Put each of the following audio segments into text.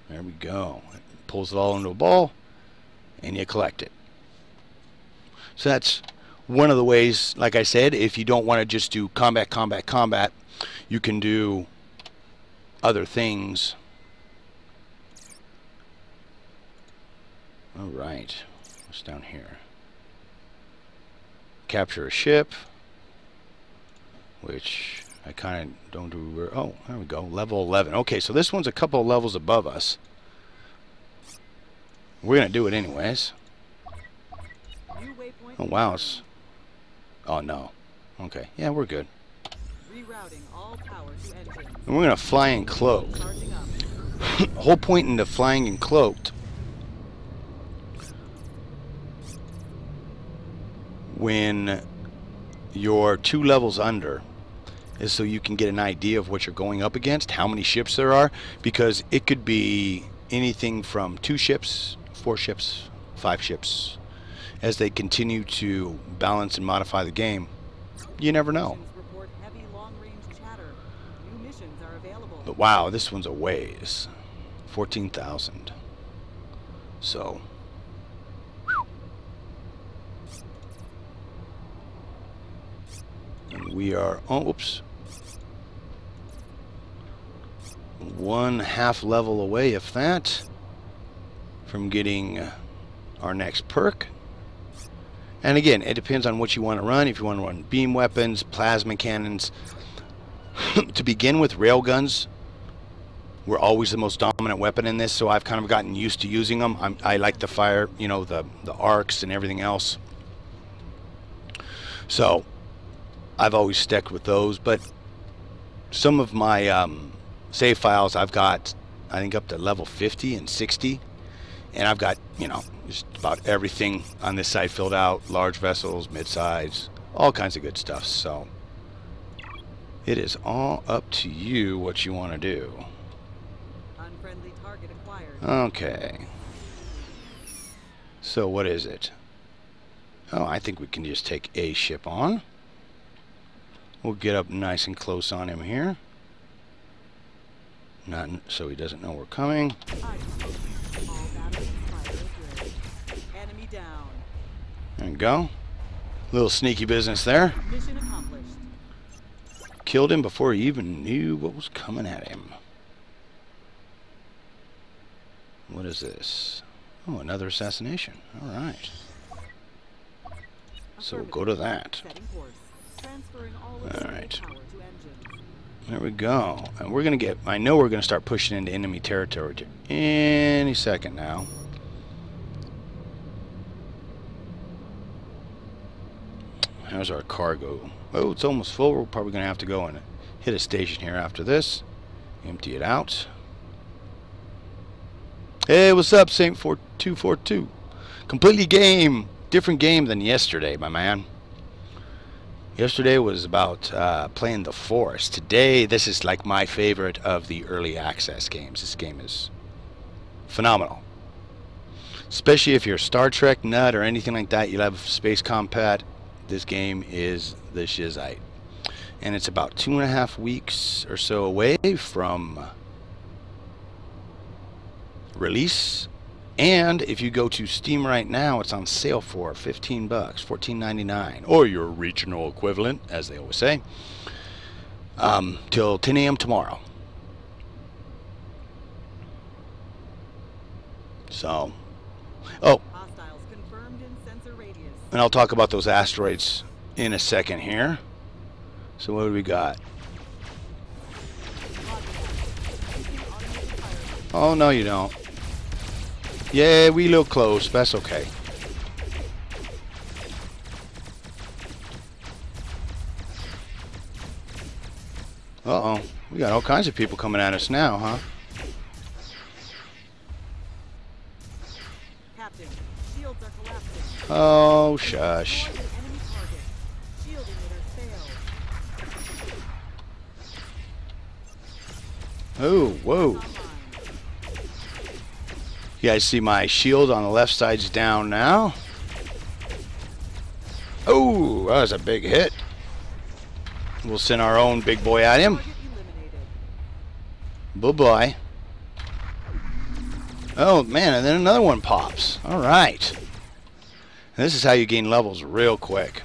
There we go. It pulls it all into a ball, and you collect it. So that's one of the ways, like I said, if you don't want to just do combat, combat, combat, you can do other things. All right. What's down here? Capture a ship, which I kind of don't do. Oh, there we go. Level 11. Okay, so this one's a couple of levels above us. We're going to do it anyways. Oh, wow. It's, oh, no. Okay. Yeah, we're good. And we're going to fly in cloaked. The whole point in the flying in cloaked, when you're 2 levels under, is so you can get an idea of what you're going up against, how many ships there are, because it could be anything from 2 ships, 4 ships, 5 ships. As they continue to balance and modify the game, you never know. But wow, this one's a ways. 14,000. So and we are, oh, oops, 1/2 level away, if that, from getting our next perk. And again, it depends on what you want to run. If you want to run beam weapons, plasma cannons. To begin with, railguns were always the most dominant weapon in this, so I've kind of gotten used to using them. I like to fire, you know, the arcs and everything else. So I've always stuck with those. But some of my save files, I've got, I think, up to level 50 and 60. And I've got, you know, just about everything on this side filled out. Large vessels, mid-size, all kinds of good stuff. So it is all up to you what you want to do. Unfriendly target acquired. Okay. So what is it? Oh, I think we can just take a ship on. We'll get up nice and close on him here. Not so he doesn't know we're coming. Enemy down. There we go. Little sneaky business there. Mission accomplished. Killed him before he even knew what was coming at him. What is this? Oh, another assassination. All right. So we'll go to that. All right. There we go. And we're going to get, I know we're going to start pushing into enemy territory any second now. How's our cargo? Oh, it's almost full. We're probably going to have to go and hit a station here after this. Empty it out. Hey, what's up, Saint 4242? Completely different game than yesterday, my man. Yesterday was about playing the Forest. Today, this is like my favorite of the early access games. This game is phenomenal. Especially if you're a Star Trek nut or anything like that, you love space combat. This game is the shizite. And it's about 2.5 weeks or so away from release. And if you go to Steam right now, it's on sale for $15, $14.99, or your regional equivalent, as they always say, till 10 a.m. tomorrow. So, oh, and I'll talk about those asteroids in a second here. So what do we got? Oh, no, you don't. Yeah, we look close. That's okay. Uh-oh. We got all kinds of people coming at us now, huh? Captain, shields are collapsing. Oh, shush. Enemy target. Shield emitter failed. Oh, whoa. You guys see my shield on the left side's down now. Oh, that was a big hit. We'll send our own big boy at him. Bye-bye. Oh, man, and then another one pops. All right. And this is how you gain levels real quick.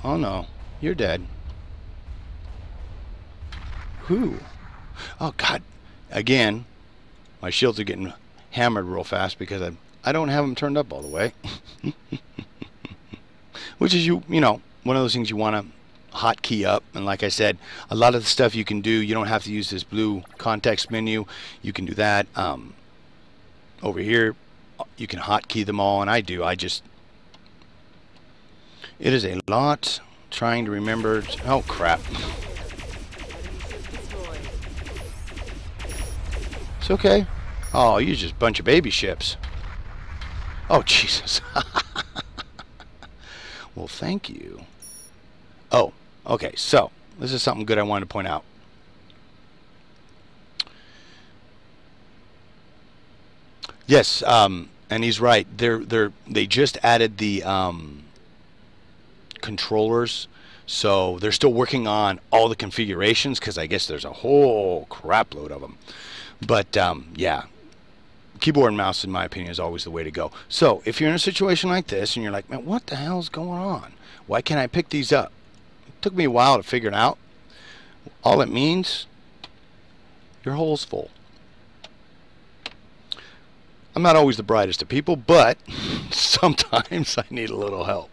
Oh, no. You're dead. Who? Oh, God. Again, my shields are getting hammered real fast because I don't have them turned up all the way. Which is, you know, one of those things you want to hotkey up. And like I said, a lot of the stuff you can do, you don't have to use this blue context menu. You can do that. Over here, you can hotkey them all, and I do. It is a lot trying to remember. Oh, crap. It's okay. Oh, you're just a bunch of baby ships. Oh, Jesus. Well, thank you. Oh, okay. So, this is something good I wanted to point out. Yes, and he's right. They just added the controllers, so they're still working on all the configurations because I guess there's a whole crap load of them. But yeah, keyboard and mouse, in my opinion, is always the way to go. So if you're in a situation like this and you're like, man, what the hell's going on? Why can't I pick these up? It took me a while to figure it out. All it means, your hole's full. I'm not always the brightest of people, but sometimes I need a little help.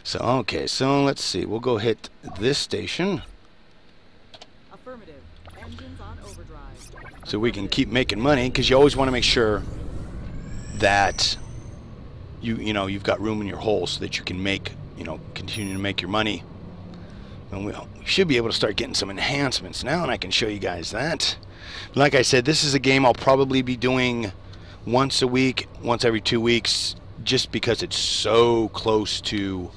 So, okay, so let's see. We'll go hit this station. Affirmative. Engines on overdrive. So we can keep making money, because you always want to make sure that you know, you've got room in your hole so that you can make, you know, continue to make your money. And we should be able to start getting some enhancements now, and I can show you guys that. Like I said, this is a game I'll probably be doing once a week, once every 2 weeks, just because it's so close to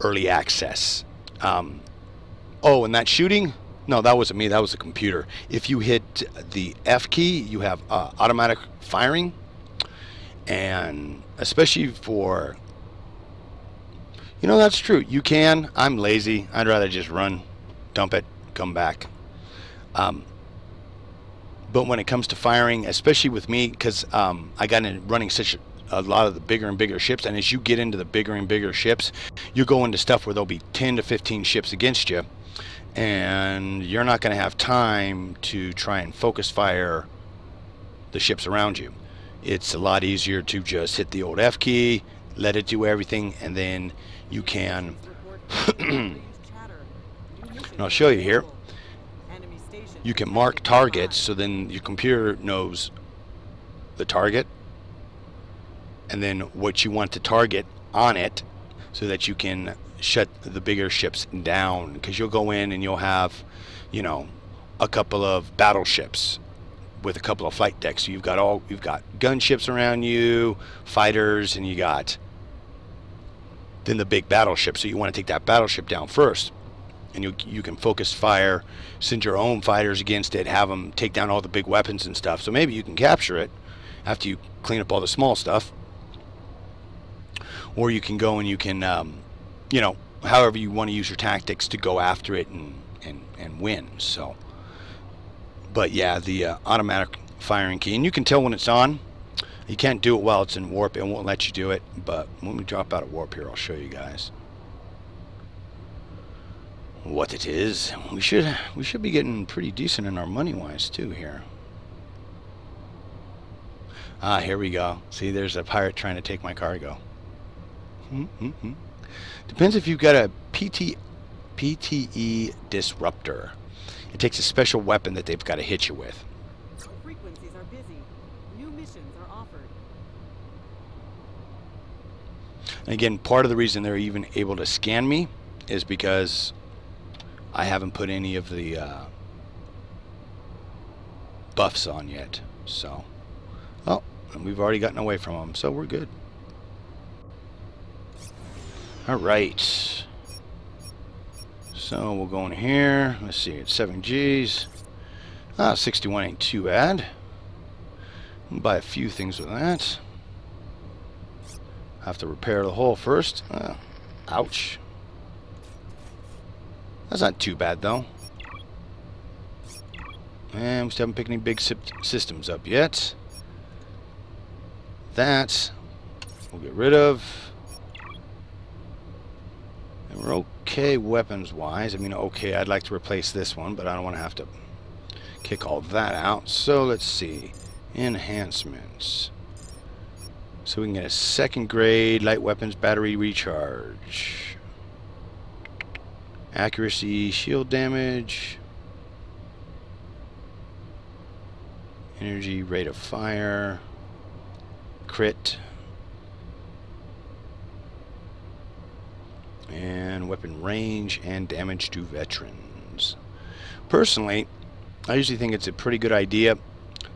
early access. Oh, and that shooting? No, that wasn't me. That was the computer. If you hit the F key, you have automatic firing. And especially for... You know, that's true. You can. I'm lazy. I'd rather just run, dump it, come back. But when it comes to firing, especially with me, because I got into running such a lot of the bigger and bigger ships, and as you get into the bigger and bigger ships, you go into stuff where there'll be 10 to 15 ships against you, and you're not going to have time to try and focus fire the ships around you. It's a lot easier to just hit the old F key, let it do everything, and then you can... and I'll show you here. You can mark targets, so then your computer knows the target and then what you want to target on it, so that you can shut the bigger ships down. Because you'll go in and you'll have, you know, a couple of battleships with a couple of flight decks. So you've got gunships around you, fighters, and you got then the big battleship. So you want to take that battleship down first. And you can focus fire, send your own fighters against it, have them take down all the big weapons and stuff. So maybe you can capture it after you clean up all the small stuff. Or you can go and you can, you know, however you want to use your tactics to go after it and win. So, but yeah, the automatic firing key. And you can tell when it's on. You can't do it while it's in warp. It won't let you do it. But when we drop out of warp here, I'll show you guys what it is. We should be getting pretty decent in our money wise too here. Ah, here we go. See, there's a pirate trying to take my cargo. Depends if you've got a PTE disruptor. It takes a special weapon that they've got to hit you with. Frequencies are busy. New missions are offered. And again, part of the reason they're even able to scan me is because I haven't put any of the buffs on yet. So, oh, and we've already gotten away from them, so we're good. All right. So we'll go in here. Let's see, it's 7 Gs. 61 ain't too bad. We'll buy a few things with that. Have to repair the hull first. Ouch. That's not too bad though. And we still haven't picked any big systems up yet. That we'll get rid of. And we're okay weapons-wise. I mean, okay, I'd like to replace this one, but I don't want to have to kick all that out. So let's see. Enhancements. So we can get a second grade light weapons battery recharge. Accuracy, shield damage. Energy, rate of fire. Crit. And weapon range and damage to veterans. Personally, I usually think it's a pretty good idea.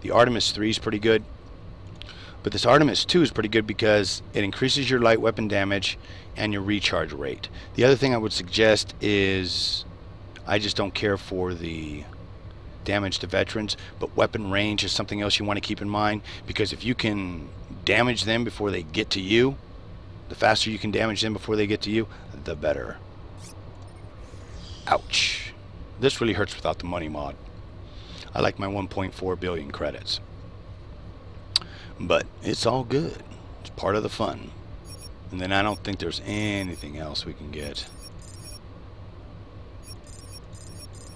The Artemis 3 is pretty good. But this Artemis 2 is pretty good because it increases your light weapon damage and your recharge rate. The other thing I would suggest is, I just don't care for the damage to veterans, but weapon range is something else you want to keep in mind, because if you can damage them before they get to you, the faster you can damage them before they get to you, the better. Ouch. This really hurts without the money mod. I like my 1.4 billion credits. But it's all good. It's part of the fun. And then I don't think there's anything else we can get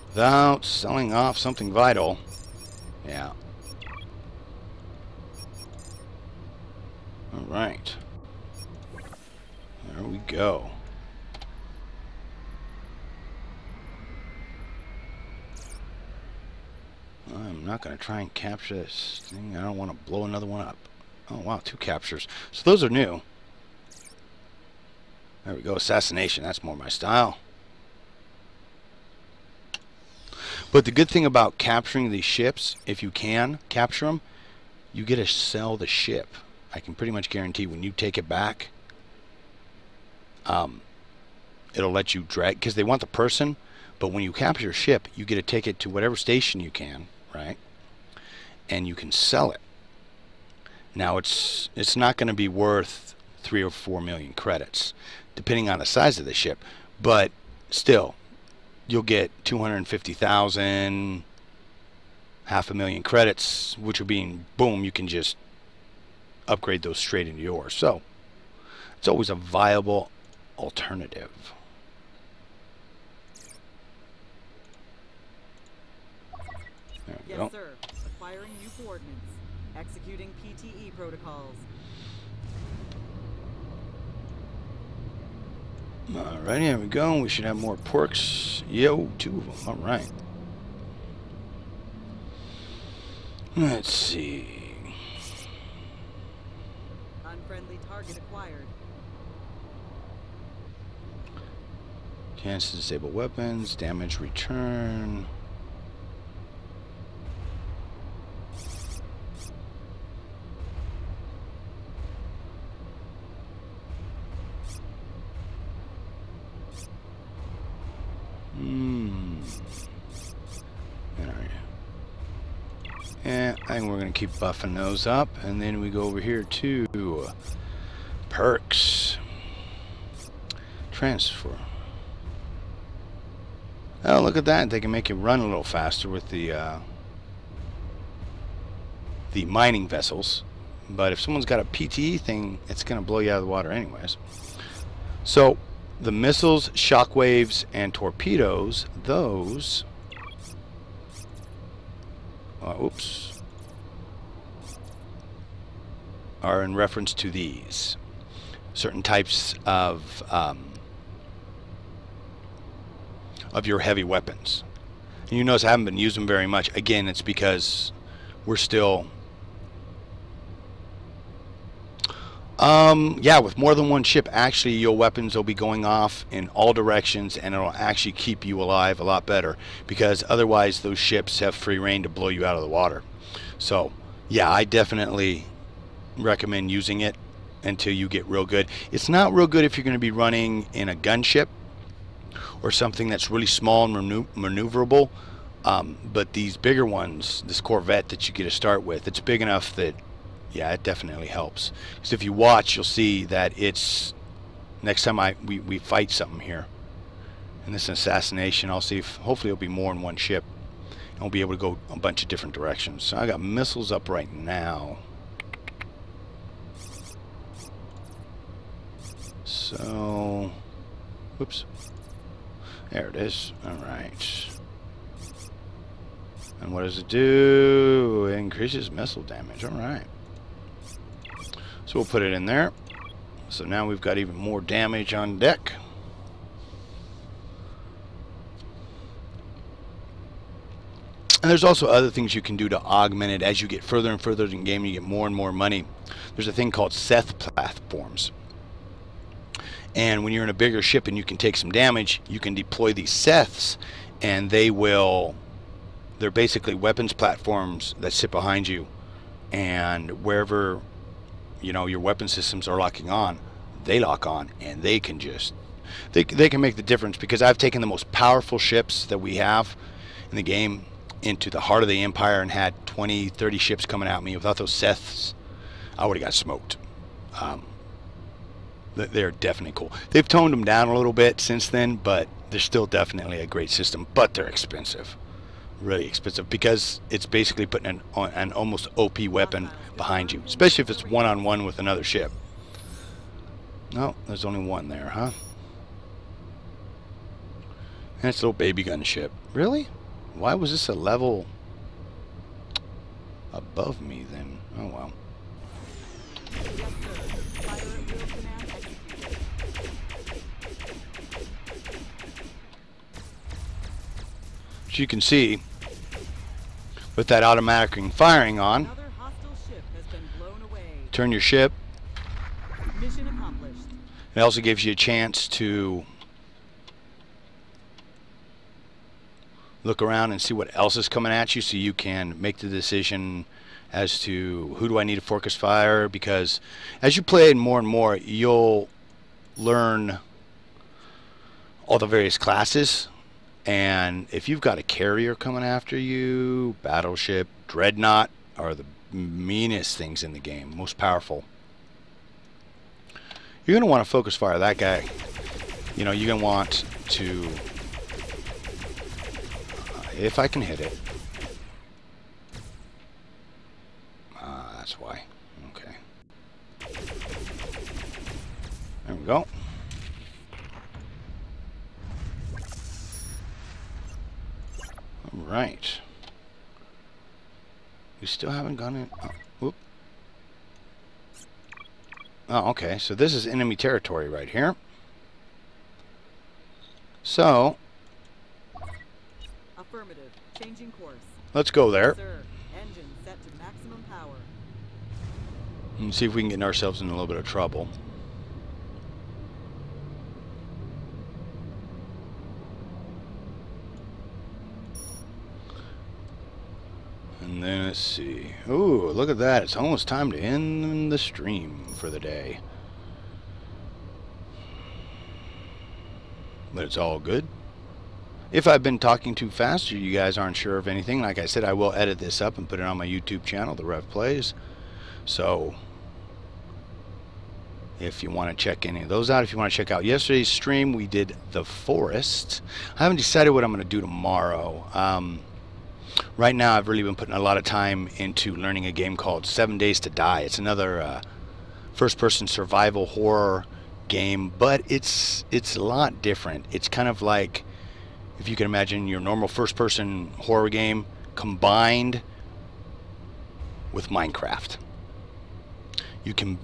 without selling off something vital. Yeah. Alright. There we go. I'm not going to try and capture this thing. I don't want to blow another one up. Oh, wow, 2 captures. So those are new. There we go, assassination. That's more my style. But the good thing about capturing these ships, if you can capture them, you get to sell the ship. I can pretty much guarantee when you take it back, it'll let you drag, because they want the person, but when you capture a ship, you get to take it to whatever station you can, right? And you can sell it. Now it's not going to be worth 3 or 4 million credits, depending on the size of the ship, but still, you'll get 250,000, 500,000 credits, which will be, boom, you can just upgrade those straight into yours. So it's always a viable alternative. There we go. Yes, sir. Acquiring new coordinates. Executing PTE protocols. Alright, here we go. We should have more perks. Yo, 2 of them. Alright. Let's see. Unfriendly target acquired. Chance to disable weapons. Damage return. Yeah, I think we're going to keep buffing those up. And then we go over here to perks. Transfer. Oh, look at that. They can make you run a little faster with the mining vessels. But if someone's got a PTE thing, it's going to blow you out of the water anyways. So, the missiles, shockwaves, and torpedoes, those... oops. Are in reference to these. Certain types of your heavy weapons. And you notice I haven't been using them very much. Again, it's because we're still... yeah, with more than one ship, actually your weapons will be going off in all directions, and it'll actually keep you alive a lot better, because otherwise those ships have free reign to blow you out of the water. So yeah, I definitely recommend using it until you get real good. It's not real good if you're going to be running in a gunship or something that's really small and maneuverable, but these bigger ones, this Corvette that you get to start with, it's big enough that yeah, it definitely helps. Because if you watch, you'll see that it's... Next time we fight something here, and this assassination, I'll see if... Hopefully it'll be more in one ship. I'll be able to go a bunch of different directions. So I got missiles up right now. So, whoops. There it is. Alright. And what does it do? It increases missile damage. Alright. So we'll put it in there. So now we've got even more damage on deck. And there's also other things you can do to augment it. As you get further and further in the game, you get more and more money. There's a thing called Seth platforms. And when you're in a bigger ship and you can take some damage, you can deploy these Seths, and they're basically weapons platforms that sit behind you. And wherever, you know, your weapon systems are locking on, they lock on, and they can just, they can make the difference, because I've taken the most powerful ships that we have in the game into the heart of the Empire and had 20, 30 ships coming at me. Without those Seths, I would have got smoked. They're definitely cool. They've toned them down a little bit since then, but they're still definitely a great system. But they're expensive, really expensive, because it's basically putting an almost OP weapon behind you, especially if it's one-on-one with another ship. No, there's only one there, huh? And it's a little baby gun ship. Really? Why was this a level above me then? Oh well. As you can see, with that automatic firing on, turn your ship. Mission accomplished. It also gives you a chance to look around and see what else is coming at you, so you can make the decision as to who do I need to focus fire, because as you play it more and more, you'll learn all the various classes. And if you've got a carrier coming after you, battleship, dreadnought are the meanest things in the game, most powerful. You're going to want to focus fire that guy. You know, you're going to want to, if I can hit it. That's why. Okay. There we go. Alright. We still haven't gone in. Oh, whoop. Oh, okay. So this is enemy territory right here. So, affirmative. Changing course. Let's go there. Sir, engine set to maximum power. And see if we can get ourselves in a little bit of trouble. And then let's see. Ooh, look at that. It's almost time to end the stream for the day. But it's all good. If I've been talking too fast or you guys aren't sure of anything, like I said, I will edit this up and put it on my YouTube channel, TheRevPlays. So if you want to check any of those out, if you want to check out yesterday's stream, we did The Forest. I haven't decided what I'm going to do tomorrow. Right now, I've really been putting a lot of time into learning a game called 7 Days to Die. It's another first-person survival horror game, but it's a lot different. It's kind of like, if you can imagine, your normal first-person horror game combined with Minecraft. You can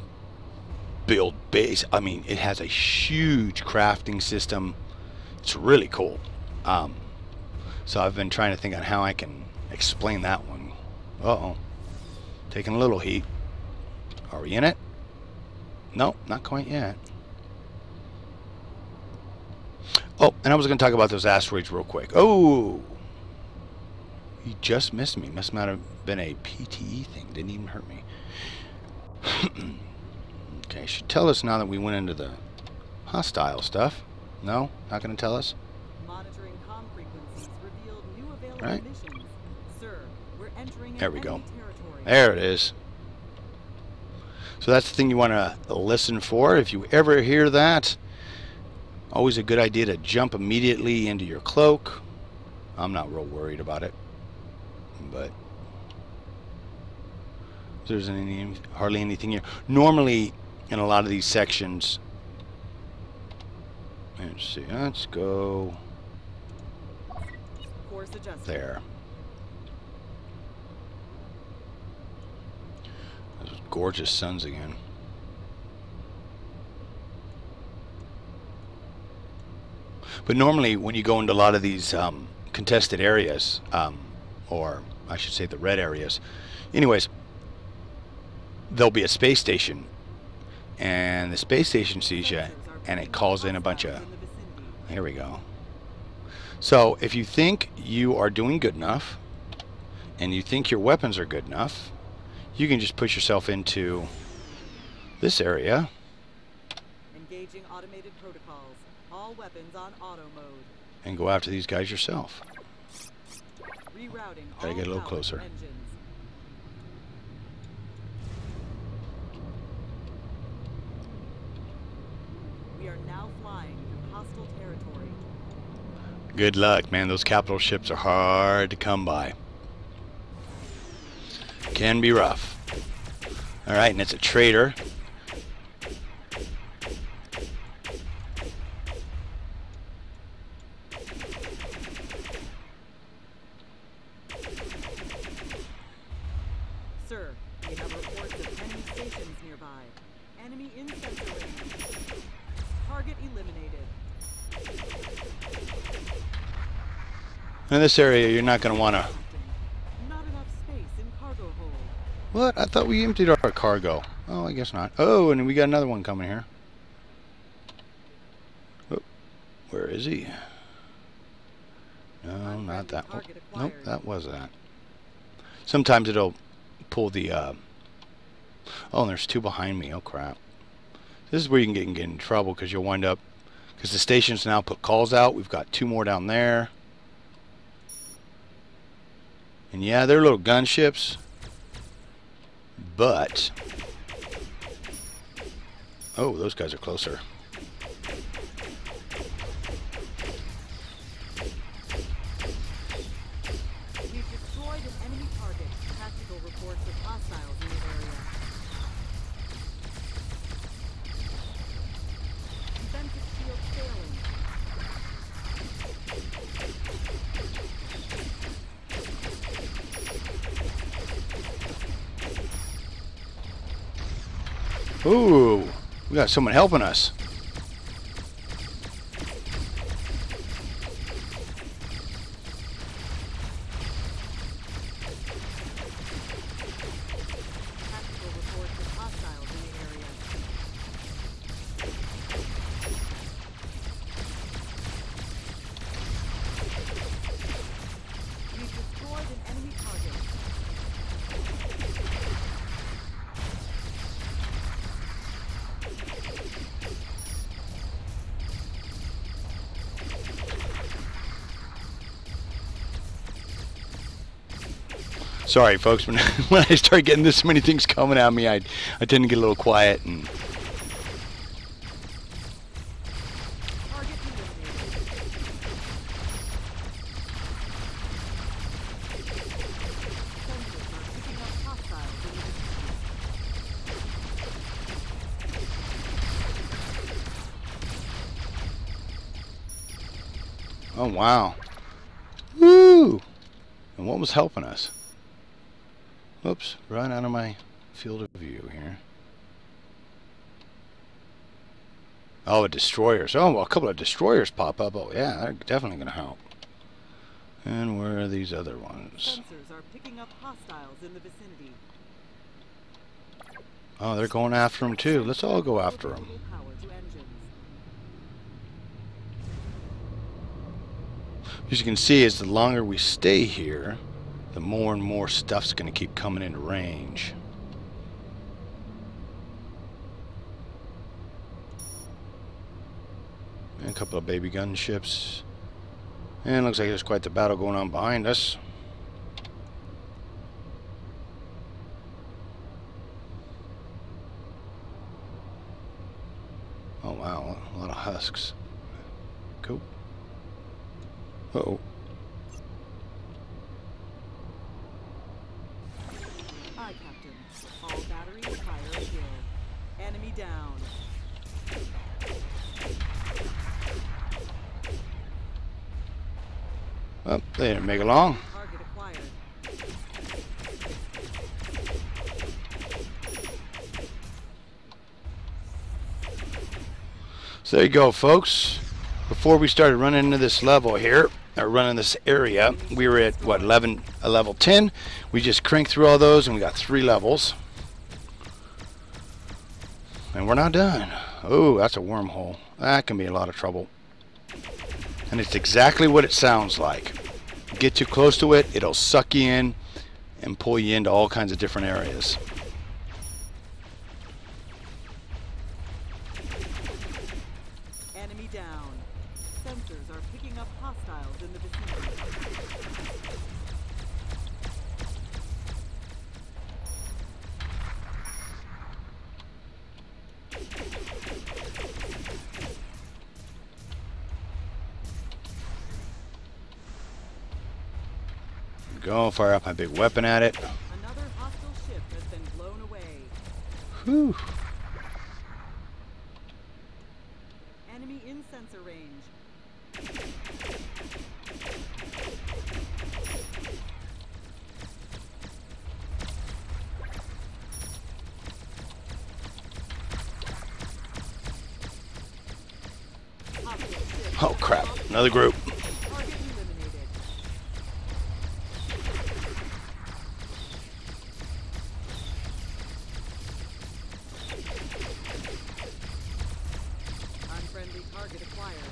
build base. I mean, it has a huge crafting system. It's really cool. So I've been trying to think on how I can explain that one. Uh-oh. Taking a little heat. Are we in it? No, not quite yet. Oh, and I was going to talk about those asteroids real quick. Oh! You just missed me. Must not have been a PTE thing. Didn't even hurt me. Okay, should tell us now that we went into the hostile stuff. No? Not going to tell us? Monitoring comm frequencies revealed new available Right. missions. Sir, we're entering There we go. enemy territory. There it is. So that's the thing you want to listen for. If you ever hear that, always a good idea to jump immediately into your cloak. I'm not real worried about it. but there's hardly anything here. Normally, in a lot of these sections, let's see, let's go Course adjusted. there. Those gorgeous suns again. But normally, when you go into a lot of these contested areas, or I should say the red areas, anyways, there'll be a space station, and the space station sees you, and it calls in a bunch of, here we go. So if you think you are doing good enough, and you think your weapons are good enough, you can just push yourself into this area. Engaging automated protocols. All weapons on auto mode. And go after these guys yourself. Rerouting. Gotta get a little all closer. engines. We are now flying through hostile territory. Good luck, man. Those capital ships are hard to come by. Can be rough. Alright, and it's a trader. Sir, we have reports of enemy stations nearby. Enemy in sensor range. Target eliminated. In this area, you're not going to want to... Not enough space in cargo hold. What? I thought we emptied our cargo. Oh, I guess not. Oh, and we got another one coming here. Oh, where is he? No, not that one. Nope, that was that. Sometimes it'll pull the... Oh, and there's two behind me. Oh, crap. This is where you can get in trouble, because you'll wind up... Because the stations now put calls out. We've got two more down there. And yeah, they're little gunships. But... Oh, those guys are closer. We've destroyed an enemy target. Tactical reports of hostiles in the area. Defensive shield failing. Ooh, we got someone helping us. Tactical reports of hostiles in the area. We've destroyed an enemy target. Sorry, folks. When I start getting this many things coming at me, I tend to get a little quiet and. Target eliminated. Sensors are picking up hostiles in the distance. Oh wow! Woo! And what was helping us? Oops! Right out of my field of view here. Oh, a destroyers. Oh, well, a couple of destroyers pop up. Oh yeah, they're definitely going to help. And where are these other ones? Sensors are picking up hostiles in the vicinity. Oh, they're going after them too. Let's all go after them. Power to engines. As you can see, as the longer we stay here, the more and more stuff's going to keep coming into range. And a couple of baby gunships. And it looks like there's quite the battle going on behind us. Oh wow, a lot of husks. Cool. Uh-oh. Captain. All batteries fire at will. Enemy down. Oh, they didn't make it long. Target acquired. So there you go, folks. Before we started running into this level here, or running this area, we were at what, level 10. We just cranked through all those and we got 3 levels. And we're not done. Oh, that's a wormhole. That can be a lot of trouble. And it's exactly what it sounds like. Get too close to it, it'll suck you in and pull you into all kinds of different areas. Enemy down. Sensors are picking up hostiles in the vicinity. Go, fire up my big weapon at it. Another hostile ship has been blown away. Whew. Enemy in sensor range. Hostile ship. Oh crap, another group. Target eliminated. Unfriendly target acquired.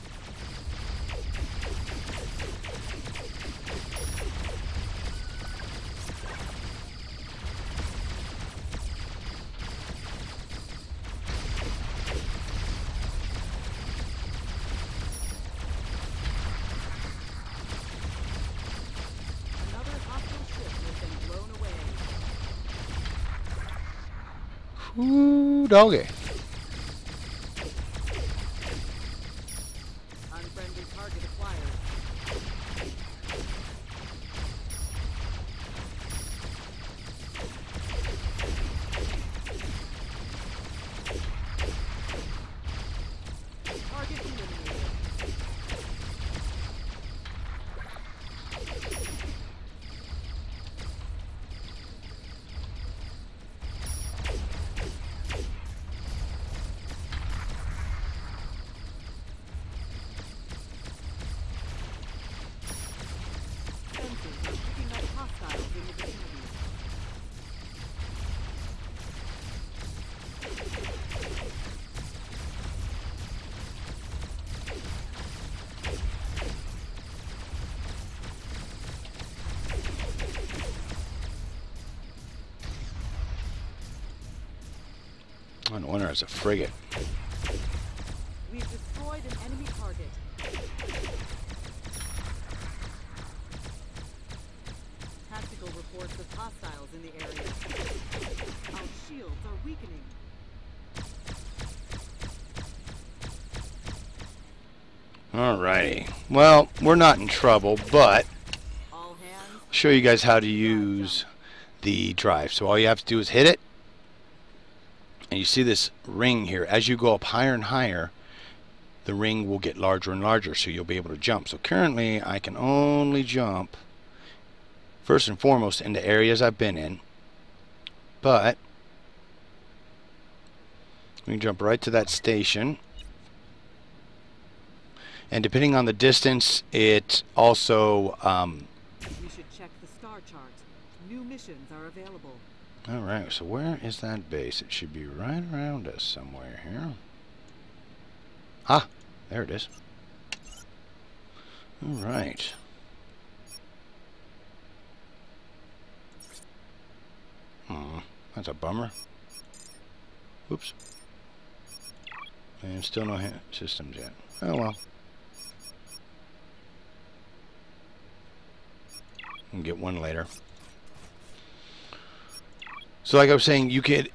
Another hostile ship has been blown away. Whoo, doggy. Unfriendly target acquired. Target eliminated. Sensors are picking up hostiles in the vicinity. I wonder it's a frigate. We've destroyed an enemy target. Tactical reports of hostiles in the area. Our shields are weakening. Alrighty. Well, we're not in trouble, but All hands. I'll show you guys how to use the drive. So all you have to do is hit it. And you see this ring here. As you go up higher and higher, the ring will get larger and larger, so you'll be able to jump. So currently, I can only jump, first and foremost, into areas I've been in. But we can jump right to that station. And depending on the distance, it also... We should check the star chart. New missions are available. Alright, so where is that base? It should be right around us somewhere here. Ah, there it is. Alright. That's a bummer. Oops. And still no systems yet. Oh well. We can get one later. So like I was saying, you could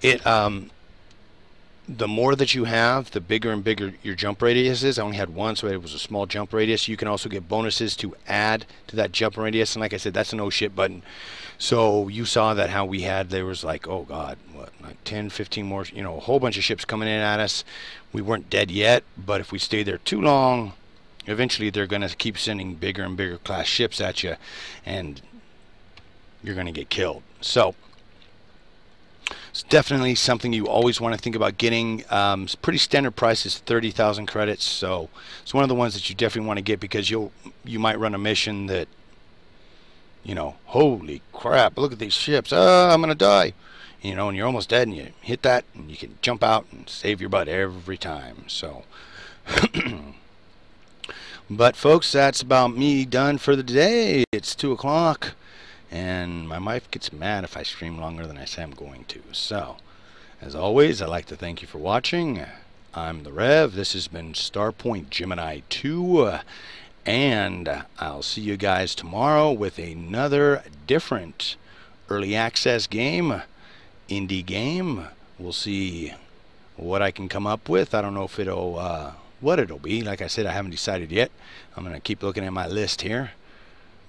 the more that you have, the bigger and bigger your jump radius is. I only had one, so it was a small jump radius. You can also get bonuses to add to that jump radius, and like I said, that's a no shit button. So you saw that how we had, there was like, oh god, what, like 10, 15 more, you know, a whole bunch of ships coming in at us. We weren't dead yet, but if we stay there too long, eventually they're going to keep sending bigger and bigger class ships at you, and you're going to get killed. So it's definitely something you always want to think about getting. It's pretty standard price is 30,000 credits, so it's one of the ones that you definitely want to get, because you might run a mission that, you know, holy crap, look at these ships, I'm gonna die, you know, and you're almost dead, and you hit that and you can jump out and save your butt every time. So but folks, that's about me done for the day. It's 2 o'clock. And my wife gets mad if I stream longer than I say I'm going to. So, as always, I'd like to thank you for watching. I'm the Rev. This has been Starpoint Gemini 2. And I'll see you guys tomorrow with another different early access game, indie game. We'll see what I can come up with. I don't know if it'll, what it'll be. Like I said, I haven't decided yet. I'm going to keep looking at my list here.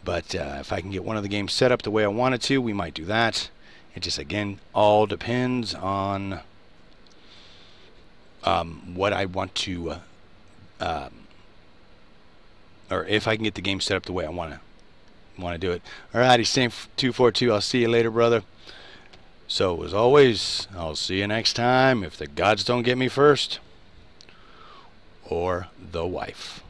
But if I can get one of the games set up the way I want it to, we might do that. It just, again, all depends on what I want to, or if I can get the game set up the way I want to do it. Alrighty, same 242. I'll see you later, brother. So, as always, I'll see you next time if the gods don't get me first, or the wife.